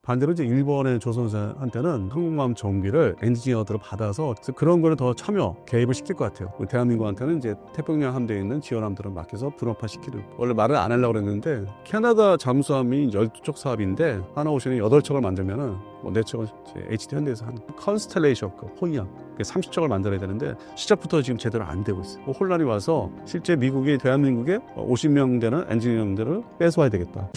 반대로 이제 일본의 조선사한테는 항공모함 정비를 엔지니어들을 받아서 그런 거를 더 참여 개입을 시킬 것 같아요. 대한민국한테는 이제 태평양 함대에 있는 지원함들을 맡겨서 분업화시키는. 원래 말을 안 하려고 그랬는데 캐나다 잠수함이 12척 사업인데 하나오션이 8척을 만들면은 뭐 4척은 HD 현대에서 한 컨스텔레이션 호이양 30척을 만들어야 되는데 시작부터 지금 제대로 안 되고 있어요. 혼란이 와서 실제 미국이 대한민국에 50명 되는 엔지니어들을 뺏어와야 되겠다.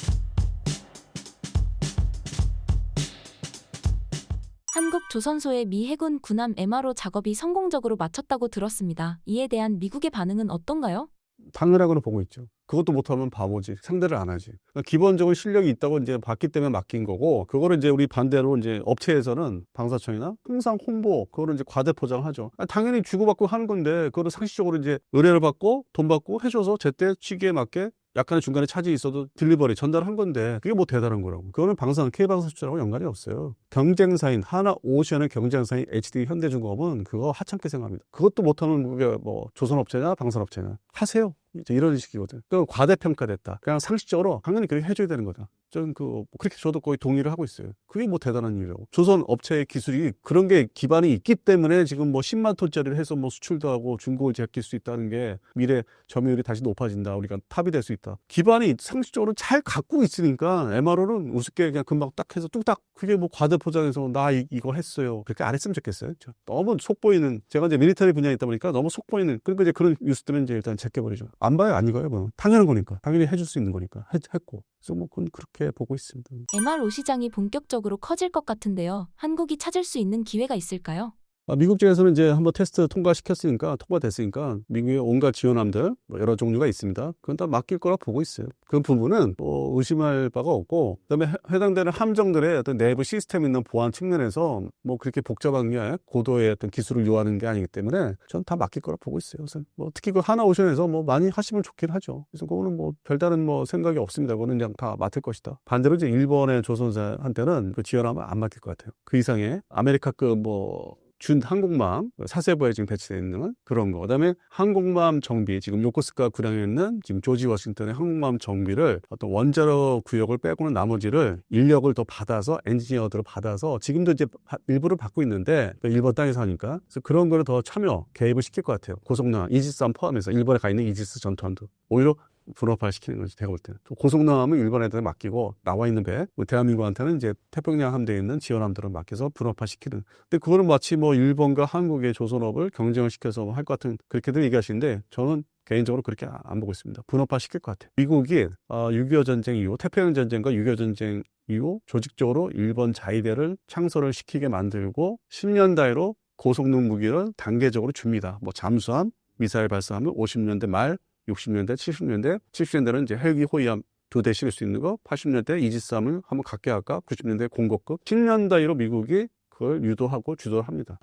한국 조선소의 미 해군 군함 MRO 작업이 성공적으로 마쳤다고 들었습니다. 이에 대한 미국의 반응은 어떤가요? 당연하고는 보고 있죠. 그것도 못하면 바보지. 상대를 안 하지. 그러니까 기본적으로 실력이 있다고 이제 봤기 때문에 맡긴 거고, 그거를 이제 우리 반대로 이제 업체에서는 방사청이나 항상 홍보, 그거를 이제 과대 포장하죠. 당연히 주고받고 하는 건데, 그거를 상식적으로 이제 의뢰를 받고 돈 받고 해줘서 제때 시기에 맞게 약간의 중간에 차질이 있어도 딜리버리 전달한 건데 그게 뭐 대단한 거라고. 그거는 K방사 수출하고 연관이 없어요. 경쟁사인 하나오션의 경쟁사인 HD 현대중공업은 그거 하찮게 생각합니다. 그것도 못하면 그게 뭐 조선업체냐 방산업체냐 하세요. 이제 이런 식이거든. 그 과대평가됐다. 그냥 상식적으로 당연히 그렇게 해줘야 되는 거다. 저는 그렇게 저도 거의 동의를 하고 있어요. 그게 뭐 대단한 일이라고. 조선 업체의 기술이 그런 게 기반이 있기 때문에 지금 뭐 10만 톤짜리를 해서 뭐 수출도 하고 중국을 제낄 수 있다는 게 미래 점유율이 다시 높아진다. 우리가 탑이 될 수 있다. 기반이 상식적으로 잘 갖고 있으니까 MRO는 우습게 그냥 금방 딱 해서 뚝딱 그게 뭐 과대포장해서 나 이거 했어요. 그렇게 안 했으면 좋겠어요. 너무 속보이는 제가 이제 미리터리 분야에 있다 보니까 너무 속보이는 그러니까 이제 그런 뉴스 뜨면 이제 일단 제껴버리죠. 안 봐요, 안 읽어요. 뭐 당연한 거니까 당연히 해줄 수 있는 거니까 했고. 그래서 뭐 그건 그렇게 보고 있습니다. MRO 시장이 본격적으로 커질 것 같은데요. 한국이 찾을 수 있는 기회가 있을까요? 미국 쪽에서는 이제 한번 테스트 통과됐으니까 미국의 온갖 지원함들 뭐 여러 종류가 있습니다. 그건 다 맡길 거라 보고 있어요. 그 부분은 뭐 의심할 바가 없고, 그다음에 해당되는 함정들의 어떤 내부 시스템 있는 보안 측면에서 뭐 그렇게 복잡한 게 고도의 어떤 기술을 요하는 게 아니기 때문에 전 다 맡길 거라 보고 있어요. 그래서 뭐 특히 그 하나오션에서 뭐 많이 하시면 좋긴 하죠. 그래서 그거는 뭐 별다른 뭐 생각이 없습니다. 그거는 그냥 다 맡을 것이다. 반대로 이제 일본의 조선사한테는 그 지원하면 안 맡길 것 같아요. 그 이상의 아메리카급 뭐 준 항공모함 사세부에 지금 배치되어 있는 그런 거. 그다음에 항공모함 정비, 지금 요코스카 구량에 있는 지금 조지 워싱턴의 항공모함 정비를 어떤 원자로 구역을 빼고는 나머지를 인력을 더 받아서 엔지니어들을 받아서 지금도 이제 일부를 받고 있는데 일본 땅에서 하니까 그래서 그런 거를 더 참여 개입을 시킬 것 같아요. 고속항 이지스함 포함해서 일본에 가 있는 이지스 전투함도 오히려 분업화 시키는 거지, 제가 볼 때는. 고속항은 일본 애들에 맡기고, 나와 있는 배, 대한민국한테는 이제 태평양 함대에 있는 지원함들을 맡겨서 분업화 시키는. 근데 그거는 마치 뭐 일본과 한국의 조선업을 경쟁을 시켜서 할 것 같은, 그렇게들 얘기하시는데, 저는 개인적으로 그렇게 안 보고 있습니다. 분업화 시킬 것 같아요. 미국이 6.25 전쟁 이후, 태평양 전쟁과 6.25 전쟁 이후 조직적으로 일본 자위대를 창설을 시키게 만들고, 10년 단위로 고성능 무기를 단계적으로 줍니다. 뭐 잠수함, 미사일 발사하면 50년대 말, 60년대, 70년대는 이제 헬기 호위함 2대 실을 수 있는 거, 80년대 이지스함을 한번 갖게 할까, 90년대 공고급, 10년 단위로 미국이 그걸 유도하고 주도를 합니다.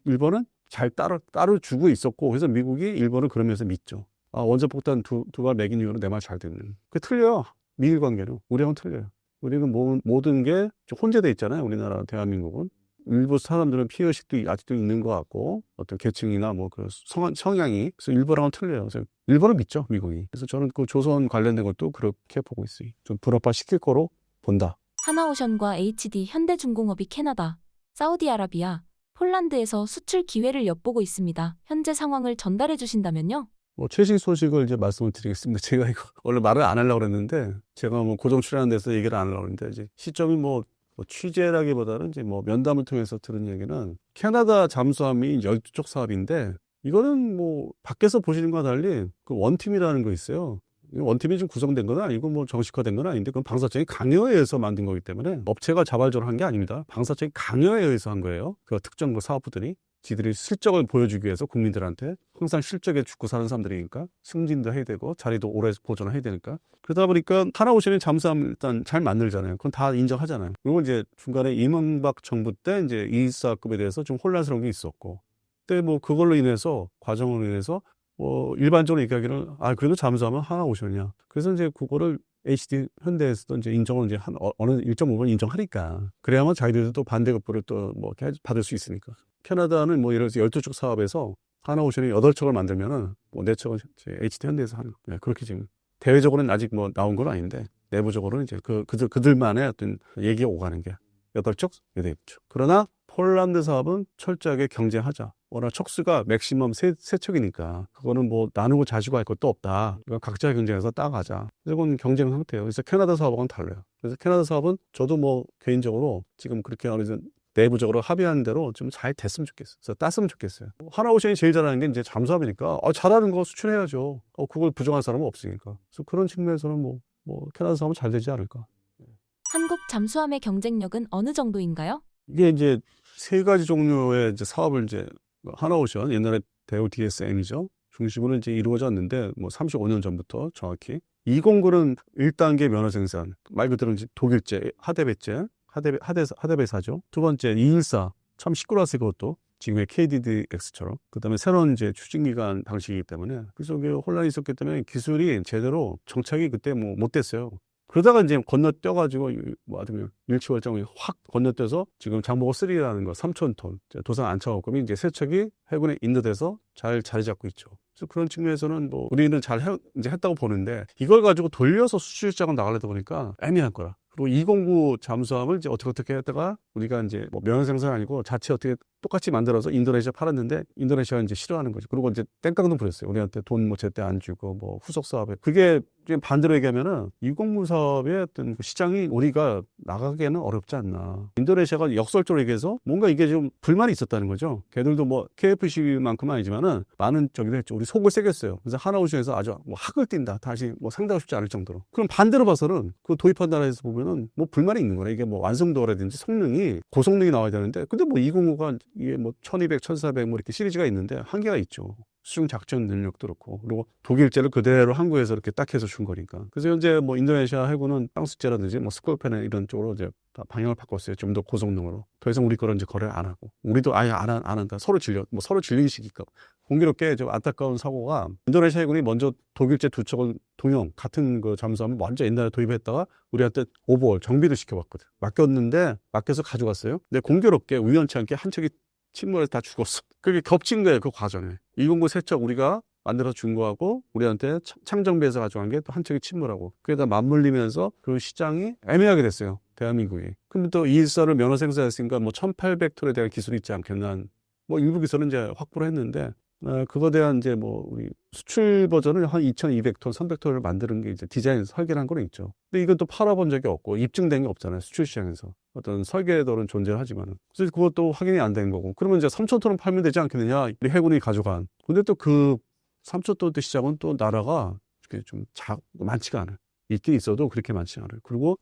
일본은 잘 따로 주고 있었고, 그래서 미국이 일본을 그러면서 믿죠. 원자폭탄 두 발 매긴 이후로 내 말 잘 듣는. 그게 틀려요. 미일 관계는. 우리하고는 틀려요. 우리는 모든 게 혼재돼 있잖아요. 우리나라 대한민국은. 일부 사람들은 피해의식도 아직도 있는 것 같고, 어떤 계층이나 뭐 그 성향이, 그래서 일부랑은 틀려요. 그래서 일본을 믿죠, 미국이. 그래서 저는 그 조선 관련된 것도 그렇게 보고 있어요. 좀 불합화 시킬 거로 본다. 하나오션과 HD 현대중공업이 캐나다, 사우디아라비아, 폴란드에서 수출 기회를 엿보고 있습니다. 현재 상황을 전달해 주신다면요? 뭐 최신 소식을 이제 말씀을 드리겠습니다. 제가 이거 원래 말을 안 하려고 그랬는데, 제가 뭐 고정 출연하는 데서 얘기를 안 하려고 그랬는데, 이제 시점이 뭐 취재라기보다는 이제 뭐 면담을 통해서 들은 얘기는 캐나다 잠수함이 12쪽 사업인데, 이거는 뭐 밖에서 보시는 것과 달리 그 원팀이라는 거 있어요. 원팀이 좀 구성된 건 아니고 뭐 정식화된 건 아닌데, 그건 방사청이 강요에 의해서 만든 거기 때문에 업체가 자발적으로 한 게 아닙니다. 방사청이 강요에 의해서 한 거예요. 그 특정 그 사업부들이 지들이 실적을 보여주기 위해서 국민들한테, 항상 실적에 죽고 사는 사람들이니까 승진도 해야 되고 자리도 오래 보존을 해야 되니까, 그러다 보니까 하나오션이 잠수함 일단 잘 만들잖아요. 그건 다 인정하잖아요. 그리고 이제 중간에 이명박 정부 때 이제 214급에 대해서 좀 혼란스러운 게 있었고, 그때 뭐 그걸로 인해서 과정으로 인해서 뭐 일반적으로 얘기하기는 그래도 잠수함은 하나오션이야. 그래서 이제 그거를 HD 현대에서도 이제 인정을 이제 어느 일정 부분 인정하니까, 그래야만 자기들도 또 반대급부를 또 뭐 받을 수 있으니까. 캐나다는 뭐 예를 들어서 12척 사업에서 하나오션이 8척을 만들면은 뭐 4척은 HD 현대에서 하는 거예요. 그렇게 지금 대외적으로는 아직 뭐 나온 건 아닌데, 내부적으로는 이제 그들만의 어떤 얘기가 오가는 게 8척, 8척. 그러나 폴란드 사업은 철저하게 경쟁하자. 워낙 척수가 맥시멈 세 척이니까 그거는 뭐 나누고 자시고 할 것도 없다. 그러니까 각자 경쟁해서 따가자. 이건 경쟁 상태예요. 그래서 캐나다 사업하고는 달라요. 그래서 캐나다 사업은 저도 뭐 개인적으로 지금 그렇게 내부적으로 합의한 대로 좀 잘 됐으면 좋겠어요. 그래서 땄으면 좋겠어요. 하나오션이 제일 잘하는 게 이제 잠수함이니까 잘하는 거 수출해야죠. 그걸 부정할 사람은 없으니까. 그래서 그런 측면에서는 뭐 캐나다 사업은 잘 되지 않을까. 한국 잠수함의 경쟁력은 어느 정도인가요? 이게 이제 세 가지 종류의 이제 사업을 이제 하나오션 옛날에 대우 DSM이죠. 중심으로 이제 이루어졌는데 뭐 35년 전부터 정확히 209는 1단계 면허 생산 말 그대로 이제 독일제 하데베제 하데베사죠. 두 번째 214 참 시끄러웠어요. 그것도 지금의 KDDX처럼. 그다음에 새로운 이제 추진기관 방식이기 때문에 그래서 혼란이 있었기 때문에 기술이 제대로 정착이 그때 뭐 못 됐어요. 그러다가 이제 건너뛰어가지고 뭐 아주 일치월장이 확 건너뛰어서 지금 장보고 3라는 거 3,000톤 도산 안창호급이 이제 세척이 해군에 인도돼서 잘 자리 잡고 있죠. 그래서 그런 측면에서는 뭐 우리는 이제 했다고 보는데 이걸 가지고 돌려서 수출 시장을 나가려다 보니까 애매한 거야. 그리고 209 잠수함을 이제 어떻게 했다가 우리가 이제 뭐 면허 생산 아니고 자체 어떻게 똑같이 만들어서 인도네시아 팔았는데 인도네시아가 이제 싫어하는 거죠. 그리고 이제 땡깡도 부렸어요. 우리한테 돈 뭐 제때 안 주고 뭐 후속 사업에 그게 반대로 얘기하면은 209 사업의 어떤 그 시장이 우리가 나가기에는 어렵지 않나. 인도네시아가 역설적으로 얘기해서 뭔가 이게 좀 불만이 있었다는 거죠. 걔들도 뭐 KFC만큼은 아니지만은 많은 저기도 했죠. 우리 속을 새겼어요. 그래서 하나오션에서 아주 뭐 학을 띈다. 다시 뭐 상대하고 싶지 않을 정도로. 그럼 반대로 봐서는 그 도입한 나라에서 보면은 뭐 불만이 있는 거네. 이게 뭐 완성도라든지 성능이 고성능이 나와야 되는데 근데 뭐 209가 이게 뭐 1200, 1400 뭐 이렇게 시리즈가 있는데 한계가 있죠. 수중 작전 능력도 그렇고 그리고 독일제를 그대로 한국에서 이렇게 딱 해서 준 거니까. 그래서 현재 뭐 인도네시아 해군은 땅스제라든지 뭐 스콜펜 이런 쪽으로 이제 다 방향을 바꿨어요. 좀 더 고성능으로. 더 이상 우리 거를 이제 거래를 안 하고 우리도 아예 안 한다. 서로 질리기 시기니까. 공교롭게 좀 안타까운 사고가 인도네시아 해군이 먼저 독일제 2척을 동형 같은 그 잠수함을 먼저 옛날에 도입했다가 우리한테 오버홀 정비를 시켜봤거든. 맡겨서 가져갔어요. 근데 공교롭게 우연치 않게 한 척이 침몰해서 다 죽었어. 그게 겹친 거예요. 그 과정에. 209 세척 우리가 만들어서 준 거하고 우리한테 창정비해서 가져간 게 또 한 척이 침몰하고 그게 다 맞물리면서 그 시장이 애매하게 됐어요. 대한민국이. 근데 또 214를 면허 생산했으니까 뭐 1800톤에 대한 기술이 있지 않겠나. 뭐 일부 기술은 이제 확보를 했는데 그거에 대한 이제 뭐 우리 수출 버전을 한 2200톤, 300톤을 만드는 게 이제 디자인 설계를 한 거는 있죠. 근데 이건 또 팔아본 적이 없고 입증된 게 없잖아요. 수출 시장에서. 어떤 설계도는 존재하지만은. 그래서 그것도 확인이 안 된 거고. 그러면 이제 3,000톤은 팔면 되지 않겠느냐. 우리 해군이 가져간. 근데 또 그 3,000톤대 시장은 또 나라가 이렇게 좀 많지가 않아요. 있긴 있어도 그렇게 많지 않아요. 그리고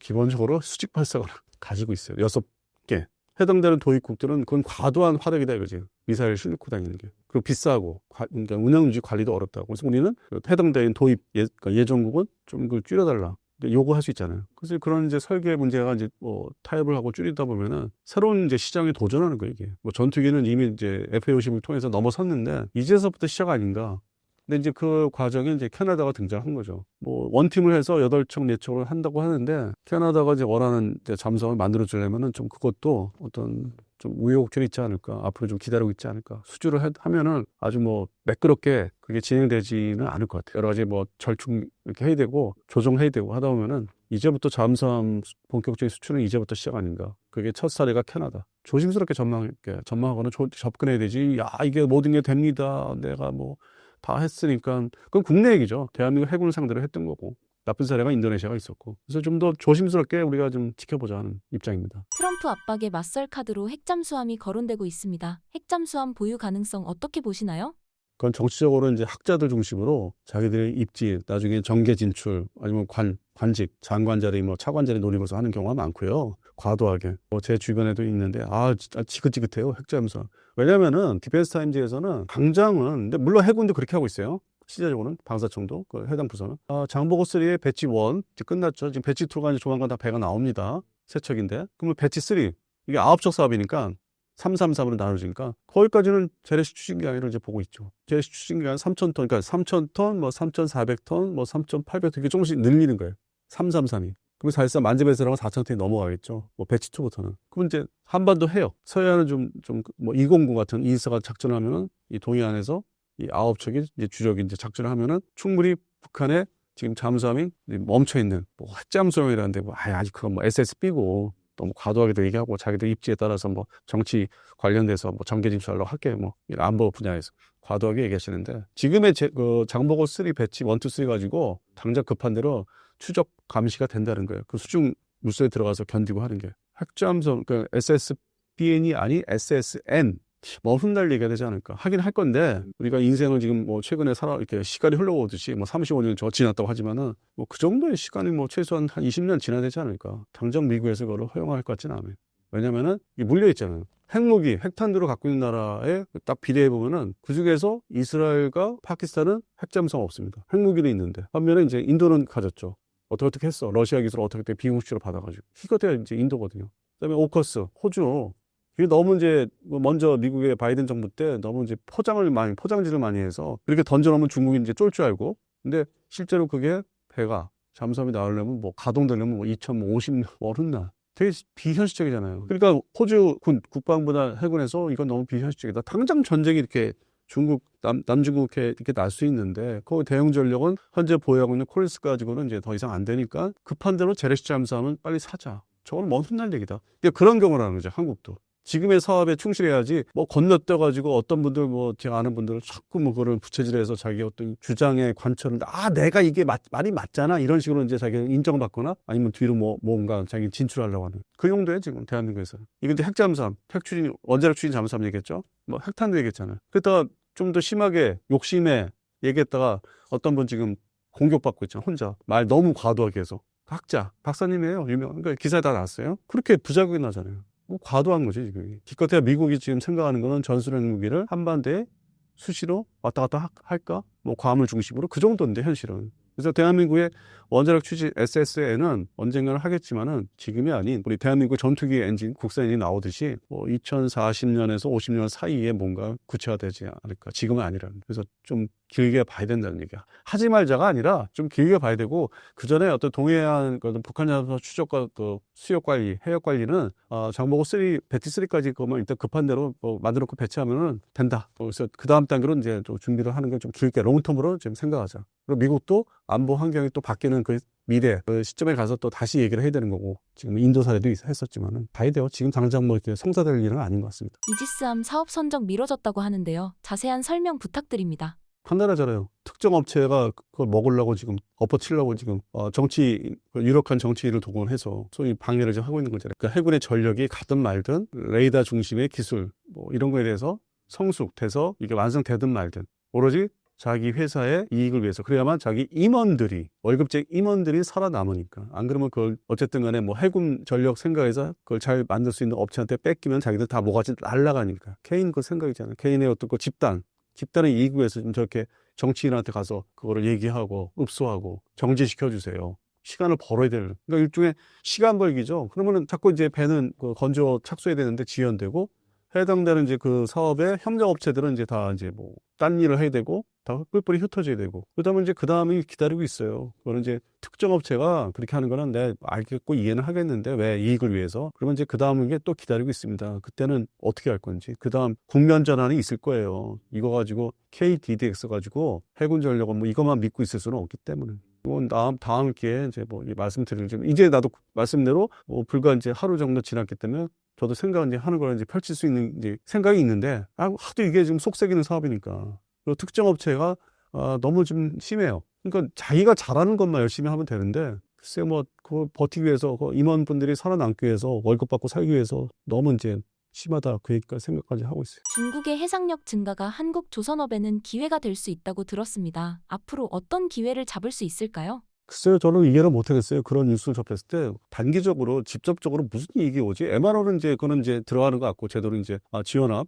기본적으로 수직 발사관을 가지고 있어요. 6개. 해당되는 도입국들은 그건 과도한 화력이다 이거지. 미사일 싣고 다니는 게. 그리고 비싸고, 그러니까 운영 유지 관리도 어렵다고. 그래서 우리는 해당되는 도입 그러니까 예정국은 좀 그걸 줄여달라. 요구할 수 있잖아요. 그래서 그런 이제 설계 문제가 이제 뭐 타협을 하고 줄이다 보면은 새로운 이제 시장에 도전하는 거예요, 이게. 뭐 전투기는 이미 이제 FA50을 통해서 넘어섰는데 이제서부터 시작 아닌가. 근데 이제 그 과정에 이제 캐나다가 등장한 거죠. 뭐 원팀을 해서 8척, 4척을 한다고 하는데 캐나다가 이제 원하는 이제 잠수함을 만들어 주려면은 좀 그것도 어떤 좀 우여곡절이 있지 않을까. 앞으로 좀 기다리고 있지 않을까. 수주를 하면은 아주 뭐 매끄럽게 그게 진행되지는 않을 것 같아요. 여러 가지 뭐 절충 이렇게 해야 되고 조정해야 되고 하다 보면은 이제부터 잠수함 본격적인 수출은 이제부터 시작 아닌가. 그게 첫 사례가 캐나다. 조심스럽게 전망하거나 접근해야 되지. 야, 이게 모든 게 됩니다. 내가 뭐 다 했으니까 그건 국내 얘기죠. 대한민국 해군을 상대로 했던 거고 나쁜 사례가 인도네시아가 있었고 그래서 좀 더 조심스럽게 우리가 좀 지켜보자 하는 입장입니다. 트럼프 압박에 맞설 카드로 핵잠수함이 거론되고 있습니다. 핵잠수함 보유 가능성 어떻게 보시나요? 그건 정치적으로 이제 학자들 중심으로 자기들의 입지, 나중에 정계 진출, 아니면 관직, 장관 자리, 뭐 차관 자리 노리면서 하는 경우가 많고요. 과도하게. 뭐 제 주변에도 있는데, 진짜 지긋지긋해요. 핵잠수함. 왜냐면은, 디펜스 타임즈에서는 당장은, 근데 물론 해군도 그렇게 하고 있어요. 시대적으로는, 방사청도, 그 해당 부서는. 장보고 3의 배치 1, 이제 끝났죠. 지금 배치 2가 이제 조만간 다 배가 나옵니다. 세 척인데. 그러면 배치 3, 이게 9척 사업이니까, 333으로 나눠지니까 거기까지는 재래식 추진기 아니라 이제 보고 있죠. 재래식 추진기가 한 3,000톤, 그러니까 3,000톤, 뭐 3,400톤, 뭐 3,800톤 이렇게 조금씩 늘리는 거예요. 333이. 그럼 사실상 만재배설하면 4,000톤이 넘어가겠죠. 뭐 배치 2부터는. 그럼 이제 한반도 해요. 서해안은 뭐 209 같은 214가 작전을 하면은 이 동해안에서 이 9척이 이제 주력이 이제 작전을 하면은 충분히 북한의 지금 잠수함이 멈춰 있는 뭐 핵잠수함이라는데 뭐 아직 그건 뭐 SSB고 너무 과도하게도 얘기하고 자기들 입지에 따라서 뭐 정치 관련돼서 뭐 정계 진출하려고 할게 뭐 안보 분야에서 과도하게 얘기하시는데 지금의 그 장보고 3 배치 1, 2, 3 가지고 당장 급한 대로 추적 감시가 된다는 거예요. 그 수중 물속에 들어가서 견디고 하는 게 핵잠수함 그러니까 SSBN이 아니 SSN 뭐 훗날 얘기가 되지 않을까 하긴 할 건데 우리가 인생을 지금 뭐 최근에 이렇게 시간이 흘러오듯이 뭐 35년 저 지났다고 하지만은 뭐 그 정도의 시간이 뭐 최소한 한 20년 지나야 되지 않을까. 당장 미국에서 그걸 허용할 것 같지는 않아요. 왜냐면은 이게 물려 있잖아요. 핵무기, 핵탄두를 갖고 있는 나라에 딱 비례해 보면은 그 중에서 이스라엘과 파키스탄은 핵잠수함 없습니다. 핵무기는 있는데 반면에 이제 인도는 가졌죠. 어떻게 했어? 러시아 기술 어떻게 비공식으로 받아가지고 이것도 이제 인도거든요. 그다음에 오커스, 호주. 이게 너무 이제 먼저 미국의 바이든 정부 때 너무 이제 포장지를 많이 해서 그렇게 던져놓으면 중국이 이제 쫄 줄 알고 근데 실제로 그게 배가 잠수함이 나오려면 뭐 가동되려면 뭐 2050년 어른나 되게 비현실적이잖아요. 그러니까 호주 국방부나 해군에서 이건 너무 비현실적이다. 당장 전쟁이 이렇게 중국 남중국 이렇게 날 수 있는데 그 대응 전력은 현재 보유하고 있는 콜린스 가지고는 이제 더 이상 안 되니까 급한 대로 재래식 잠수함은 빨리 사자. 저건 먼 훗날 얘기다. 그런 경우라는 거죠. 한국도. 지금의 사업에 충실해야지 뭐 건너뛰어가지고 어떤 분들 뭐 제가 아는 분들은 자꾸 뭐 그걸 부채질해서 자기 어떤 주장에 관철을 내가 이게 말이 맞잖아 이런 식으로 이제 자기는 인정받거나 아니면 뒤로 뭔가 자기 진출하려고 하는 그 용도에 지금 대한민국에서 이건 이제 핵잠수함, 원자력 추진 잠수함 얘기했죠. 뭐 핵탄두 얘기했잖아요. 그랬다가 좀 더 심하게 욕심에 얘기했다가 어떤 분 지금 공격받고 있잖아. 혼자 말 너무 과도하게 해서 학자 박사님이에요. 유명 그러니까 기사에 다 나왔어요. 그렇게 부작용이 나잖아요. 뭐 과도한 거지 지금. 기껏해야 미국이 지금 생각하는 거는 전술핵 무기를 한반도에 수시로 왔다 갔다 할까? 뭐 괌을 중심으로 그 정도인데 현실은. 그래서 대한민국의 원자력 추진 SSN은 언젠가는 하겠지만은 지금이 아닌 우리 대한민국 전투기 엔진, 국산 엔진이 나오듯이 뭐 2040년에서 50년 사이에 뭔가 구체화되지 않을까. 지금은 아니라는. 그래서 좀 길게 봐야 된다는 얘기야. 하지 말자가 아니라 좀 길게 봐야 되고 그 전에 어떤 동해안 북한 잠수함 추적과 그 수역 관리, 해역 관리는 장보고 3 배치 3까지 그러면 일단 급한 대로 뭐 만들어놓고 배치하면은 된다. 그래서 그 다음 단계로 이제 좀 준비를 하는 게 좀 길게 롱텀으로 지금 생각하자. 그리고 미국도 안보 환경이 또 바뀌는 그 미래 그 시점에 가서 또 다시 얘기를 해야 되는 거고 지금 인도 사례도 했었지만은 봐야 돼요. 지금 당장 뭐 이렇게 성사될 일은 아닌 것 같습니다. 이지스함 사업 선정 미뤄졌다고 하는데요. 자세한 설명 부탁드립니다. 간단하잖아요. 특정 업체가 그걸 먹으려고 지금 엎어치려고 지금 유력한 정치인을 동원해서 소위 방해를 지금 하고 있는 거잖아요. 그러니까 해군의 전력이 가든 말든 레이더 중심의 기술 뭐 이런 거에 대해서 성숙돼서 이게 완성되든 말든 오로지 자기 회사의 이익을 위해서 그래야만 자기 임원들이 월급쟁이 임원들이 살아남으니까 안 그러면 그걸 어쨌든 간에 뭐 해군 전력 생각해서 그걸 잘 만들 수 있는 업체한테 뺏기면 자기들 다 뭐가지 날아가니까 개인 그 생각이잖아요. 개인의 어떤 그 집단의 이익을 위해서 좀 저렇게 정치인한테 가서 그거를 얘기하고 읍소하고 정지시켜 주세요. 시간을 벌어야 되는 그러니까 일종의 시간 벌기죠. 그러면은 자꾸 이제 배는 그 건조 착수해야 되는데 지연되고 해당되는 이제 그 사업의 협력업체들은 이제 다 이제 뭐 딴 일을 해야 되고 다 뿔뿔이 흩어져야 되고 그다음에 이제 그 다음이 기다리고 있어요. 그거는 이제 특정 업체가 그렇게 하는 거는 내가 알겠고 이해는 하겠는데 왜 이익을 위해서 그러면 이제 그 다음 게 또 기다리고 있습니다. 그때는 어떻게 할 건지 그 다음 국면 전환이 있을 거예요. 이거 가지고 KDDX 가지고 해군 전력은 뭐 이것만 믿고 있을 수는 없기 때문에. 이건 다음 기회에 이제 뭐 말씀드리면 이제 나도 말씀대로 뭐 불과 이제 하루 정도 지났기 때문에 저도 생각 이제 하는 걸 이제 펼칠 수 있는 이제 생각이 있는데 하도 이게 지금 속색이는 사업이니까 그리고 특정 업체가 너무 좀 심해요. 그러니까 자기가 잘하는 것만 열심히 하면 되는데 글쎄 뭐 그거 버티기 위해서 그 임원분들이 살아남기 위해서 월급 받고 살기 위해서 너무 이제 심하다 그 생각까지 하고 있어요. 중국의 해상력 증가가 한국 조선업에는 기회가 될 수 있다고 들었습니다. 앞으로 어떤 기회를 잡을 수 있을까요? 글쎄요, 저는 이해를 못하겠어요. 그런 뉴스를 접했을 때 단기적으로 직접적으로 무슨 이익이 오지? MRO는 이제 그거는 이제 들어가는 것 같고 제대로 이제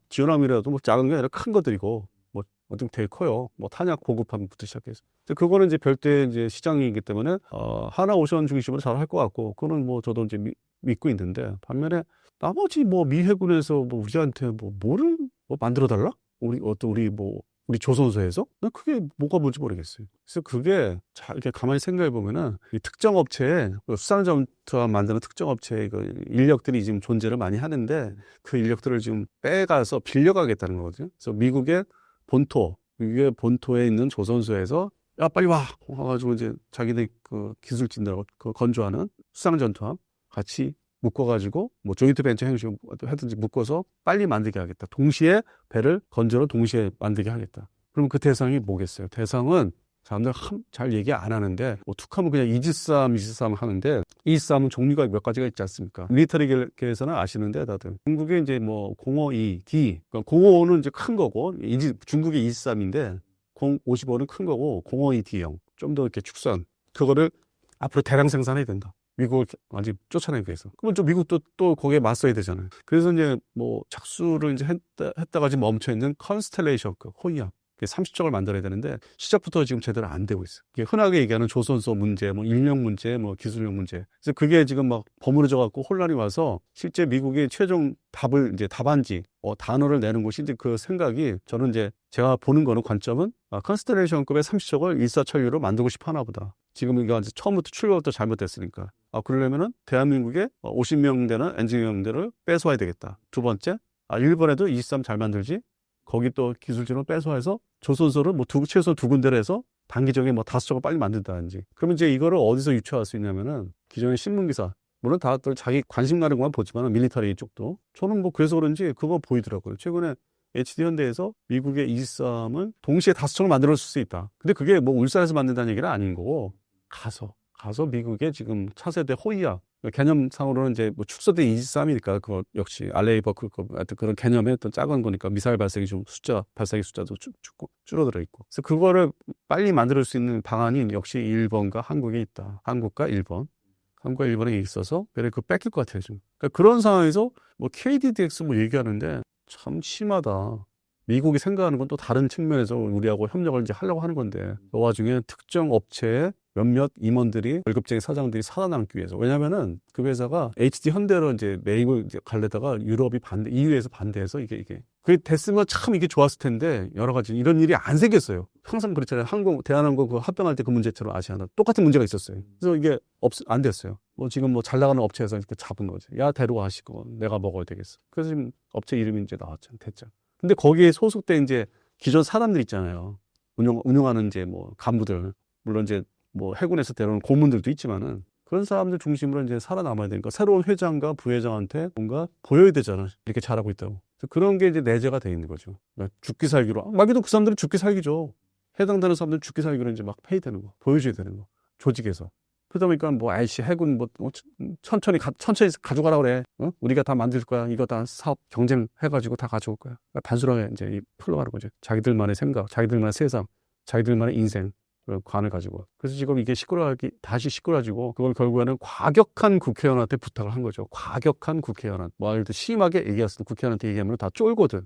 지원함이라도 뭐 작은 게 아니라 큰 것들이고 뭐 좀 되게 커요. 뭐 탄약 보급함부터 시작해서. 근데 그거는 이제 별도의 이제 시장이기 때문에 하나오션 중심으로 잘 할 것 같고 그거는 뭐 저도 이제 믿고 있는데 반면에 나머지 뭐 미 해군에서 뭐 우리한테 뭐를 만들어 달라? 우리 조선소에서? 난 그게 뭐가 뭔지 모르겠어요. 그래서 그게 이렇게 가만히 생각해 보면은 이 특정 업체에 수산전투함 만드는 특정 업체의 그 인력들이 지금 존재를 많이 하는데 그 인력들을 지금 빼가서 빌려가겠다는 거거든요. 그래서 미국의 본토에 있는 조선소에서 야, 빨리 와! 와가지고 이제 자기네 그 기술진들하고 그 건조하는 수상 전투함 같이 묶어가지고 뭐 조인트 벤처 형식으로 하든지 묶어서 빨리 만들게 하겠다. 동시에 배를 건조로 동시에 만들게 하겠다. 그러면 그 대상이 뭐겠어요? 대상은 사람들 잘 얘기 안 하는데 뭐 툭하면 그냥 이지스함 하는데 이지스함은 종류가 몇 가지가 있지 않습니까? 밀리터리계에서는 아시는데 다들 중국에 이제 뭐 052D 그러니까 055는 이제 큰 거고 중국의 이지스함인데 055는 큰 거고 052D형 좀 더 이렇게 축소한 그거를 앞으로 대량 생산해야 된다. 미국을 완전히 쫓아내기 위해서. 그러면 좀 미국도 또 거기에 맞서야 되잖아요. 그래서 이제 뭐 착수를 이제 했다가 지금 멈춰 있는 컨스텔레이션 호위함 30척을 만들어야 되는데 시작부터 지금 제대로 안 되고 있어요. 이게 흔하게 얘기하는 조선소 문제, 뭐 인력 문제, 뭐 기술력 문제. 그래서 그게 지금 막 버무려져 갖고 혼란이 와서 실제 미국의 최종 답을 이제 답안지 단어를 내는 곳이 이제 그 생각이 저는 이제 제가 보는 거는 관점은 컨스텔레이션급의 30척을 일사천리로 만들고 싶어 하나 보다. 지금 이거 이제 처음부터 출발부터 잘못됐으니까. 그러려면은 대한민국에 50명 되는 엔지니어들을 뺏어와야 되겠다. 두 번째, 일본에도 23 잘 만들지. 거기 또 기술진을 뺏어와서 조선소를 뭐 최소 두 군데를 해서 단기적에 뭐 5척을 빨리 만든다든지. 그러면 이제 이거를 어디서 유추할 수 있냐면은 기존의 신문기사. 물론 다들 자기 관심 가는 것만 보지만 밀리터리 쪽도. 저는 뭐 그래서 그런지 그거 보이더라고요. 최근에 HD 현대에서 미국의 23을 동시에 5척을 만들어줄 수 있다. 근데 그게 뭐 울산에서 만든다는 얘기는 아닌 거고 가서 미국의 지금 차세대 호위야. 개념상으로는 이제 뭐 축소대 23이니까 그거 역시 알레이버크 하여튼 그런 개념의 어떤 작은 거니까 미사일 발사기 발사기 숫자도 줄어들어 있고. 그래서 그거를 빨리 만들 수 있는 방안이 역시 일본과 한국에 있다. 한국과 일본에 있어서 그래 그 뺏길 것 같아요 지금. 그러니까 그런 상황에서 뭐 KDDX 뭐 얘기하는데 참 심하다. 미국이 생각하는 건 또 다른 측면에서 우리하고 협력을 이제 하려고 하는 건데 그 와중에 특정 업체에 몇몇 임원들이 월급쟁이 사장들이 살아남기 위해서. 왜냐면은 그 회사가 HD 현대로 이제 매입을 이제 갈래다가 유럽이 EU에서 반대해서 이게. 그게 됐으면 참 이게 좋았을 텐데 여러 가지 이런 일이 안 생겼어요. 항상 그렇잖아요. 대한항공 그 합병할 때 그 문제처럼 아시아나 똑같은 문제가 있었어요. 그래서 이게 안 됐어요. 뭐 지금 뭐 잘 나가는 업체에서 이렇게 잡은 거죠. 야, 데려가시고 내가 먹어야 되겠어. 그래서 지금 업체 이름이 이제 나왔잖아요. 됐죠. 근데 거기에 소속된 이제 기존 사람들 있잖아요. 운영하는 이제 뭐 간부들. 물론 이제 뭐 해군에서 데려온 고문들도 있지만은 그런 사람들 중심으로 이제 살아남아야 되니까 새로운 회장과 부회장한테 뭔가 보여야 되잖아. 이렇게 잘하고 있다고. 그래서 그런 게 이제 내재가 돼 있는 거죠. 그러니까 죽기 살기로. 말기도 그 사람들은 죽기 살기죠. 해당되는 사람들은 죽기 살기로 이제 막 페이되는 거. 보여줘야 되는 거. 조직에서. 그러다 보니까 뭐 아이씨 해군 뭐 천천히 가져가라 그래. 우리가 다 만들 거야. 이거 다 사업 경쟁해가지고 다 가져올 거야. 그러니까 단순하게 이제 흘러가는 거죠. 자기들만의 생각, 자기들만의 세상, 자기들만의 인생. 관을 가지고. 그래서 지금 이게 다시 시끄러지고, 그걸 결국에는 과격한 국회의원한테 부탁을 한 거죠. 과격한 국회의원. 뭐, 예를 들어 심하게 얘기했을 때 국회의원한테 얘기하면 다 쫄거든.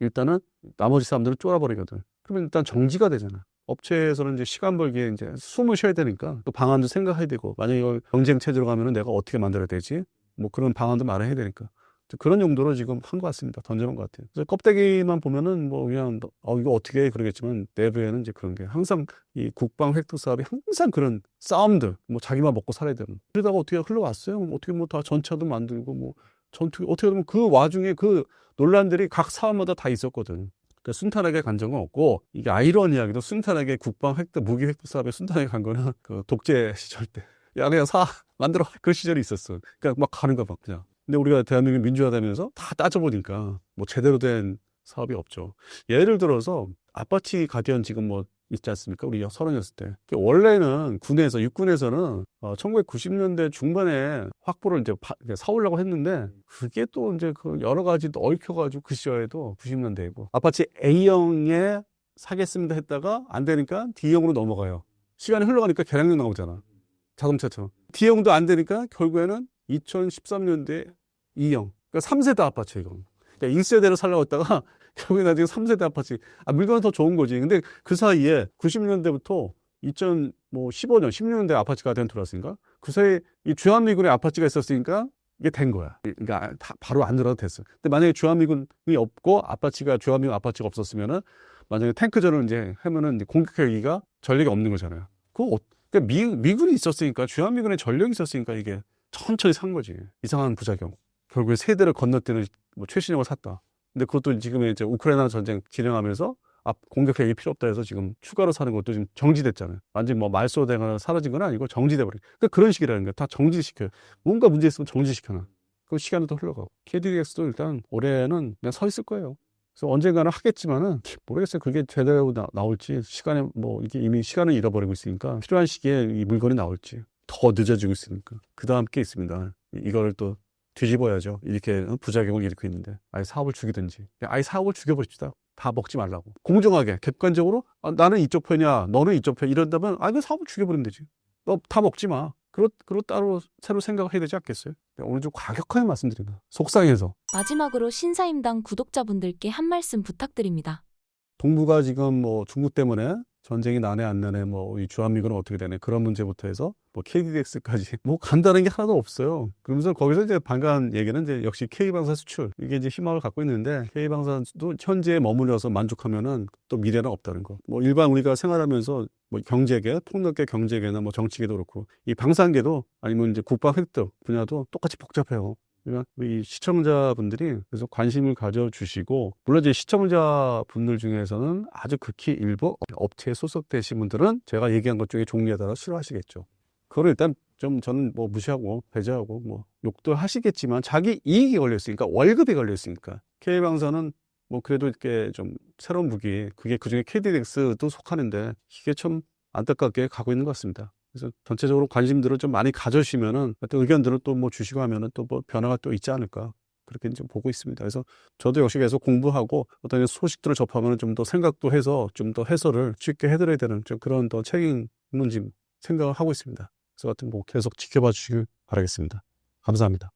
일단은 나머지 사람들은 쫄아버리거든. 그러면 일단 정지가 되잖아. 업체에서는 이제 시간 벌기에 이제 숨을 쉬어야 되니까 또 방안도 생각해야 되고, 만약에 이걸 경쟁 체제로 가면은 내가 어떻게 만들어야 되지? 뭐 그런 방안도 마련해야 되니까. 그런 용도로 지금 한 것 같습니다. 던져본 것 같아요. 그래서 껍데기만 보면은 뭐 그냥 이거 어떻게 해 그러겠지만 내부에는 이제 그런 게 항상 이 국방 획득 사업이 항상 그런 싸움들 뭐 자기만 먹고 살아야 되는 그러다가 어떻게 흘러왔어요. 어떻게 뭐 다 전차도 만들고 뭐 전투 어떻게 보면 그 와중에 그 논란들이 각 사업마다 다 있었거든. 그러니까 순탄하게 간 적은 없고 이게 아이러니하게도 순탄하게 국방 획득 무기 획득 사업에 순탄하게 간 거는 그 독재 시절 때 야 그냥 만들어 그 시절이 있었어. 그러니까 막 가는 거 막 그냥. 근데 우리가 대한민국이 민주화되면서 다 따져보니까 뭐 제대로 된 사업이 없죠. 예를 들어서 아파치 가디언 지금 뭐 있지 않습니까? 우리 서른이었을 때. 원래는 육군에서는 1990년대 중반에 확보를 이제 사오려고 했는데 그게 또 이제 그 여러 가지 얽혀가지고 그 시절에도 90년대이고 아파치 A형에 사겠습니다 했다가 안 되니까 D형으로 넘어가요. 시간이 흘러가니까 개량형 나오잖아. 자동차처럼. D형도 안 되니까 결국에는 2013년대 2형. 그러니까 3세대 아파치 이거. 그러니까 1세대를 살려고 했다가 결국에 나중에 3세대 아파치. 물건은 더 좋은 거지. 근데 그 사이에 90년대부터 2015년, 16년대 아파치 가디언 들어왔으니까 그 사이에 이 주한미군의 아파치가 있었으니까 이게 된 거야. 그러니까 바로 안 들어도 됐어. 근데 만약에 주한미군이 없고 주한미군 아파치가 없었으면은 만약에 탱크전을 이제 하면은 이제 공격하기가 전력이 없는 거잖아요. 그러니까 미군이 있었으니까 주한미군의 전력이 있었으니까 이게 천천히 산 거지. 이상한 부작용. 결국에 세대를 건너뛰는 뭐 최신형을 샀다. 근데 그것도 지금 이제 우크라이나 전쟁 진행하면서 공격력이 필요 없다 해서 지금 추가로 사는 것도 지금 정지됐잖아요. 완전히 뭐 말소되거나 사라진 건 아니고 정지돼 버린. 그러니까 그런 식이라는 거예요. 다 정지시켜요. 뭔가 문제 있으면 정지시켜놔. 그럼 시간은 또 흘러가고. KDDX도 일단 올해는 그냥 서 있을 거예요. 그래서 언젠가는 하겠지만은 모르겠어요. 그게 제대로 나올지 시간에 뭐 이게 이미 시간을 잃어버리고 있으니까 필요한 시기에 이 물건이 나올지 더 늦어지고 있으니까 그 다음 게 있습니다. 이걸 또 뒤집어야죠. 이렇게 부작용을 일으키고 있는데 아예 사업을 죽이든지 아예 사업을 죽여버립시다. 다 먹지 말라고 공정하게 객관적으로 나는 이쪽 편이야 너는 이쪽 편 이런다면 그 사업을 죽여버리면 되지. 너 다 먹지 마. 그리고 따로 새로 생각을 해야 되지 않겠어요? 오늘 좀 과격하게 말씀드립니다. 속상해서. 마지막으로 신사임당 구독자분들께 한 말씀 부탁드립니다. 동북아 지금 뭐 중국 때문에 전쟁이 나네 안 나네 뭐 이 주한미군은 어떻게 되네 그런 문제부터 해서 뭐 KDDX까지 뭐 간다는 게 하나도 없어요. 그러면서 거기서 이제 반가운 얘기는 이제 역시 K방사 수출 이게 이제 희망을 갖고 있는데 K방사도 현재에 머물러서 만족하면은 또 미래는 없다는 거. 뭐 일반 우리가 생활하면서 뭐 경제계, 폭넓게 경제계나 뭐 정치계도 그렇고 이 방산계도 아니면 이제 국방 획득 분야도 똑같이 복잡해요. 그러니까 이 시청자분들이 그래서 관심을 가져주시고 물론 이제 시청자분들 중에서는 아주 극히 일부 업체에 소속되신 분들은 제가 얘기한 것 중에 종류에 따라 싫어하시겠죠. 그걸 일단 좀 저는 뭐 무시하고 배제하고 뭐 욕도 하시겠지만 자기 이익이 걸려있으니까 월급이 걸려있으니까 K방사는 뭐 그래도 이렇게 좀 새로운 무기 그게 그중에 KDDX도 속하는데 이게 참 안타깝게 가고 있는 것 같습니다. 그래서 전체적으로 관심들을 좀 많이 가져주시면은 의견들을 또 뭐 주시고 하면은 또 뭐 변화가 또 있지 않을까 그렇게 좀 보고 있습니다. 그래서 저도 역시 계속 공부하고 어떤 소식들을 접하면 좀 더 생각도 해서 좀 더 해설을 쉽게 해드려야 되는 좀 그런 더 책임은 지금 생각을 하고 있습니다. 그래서 하여튼 뭐 계속 지켜봐 주시길 바라겠습니다. 감사합니다.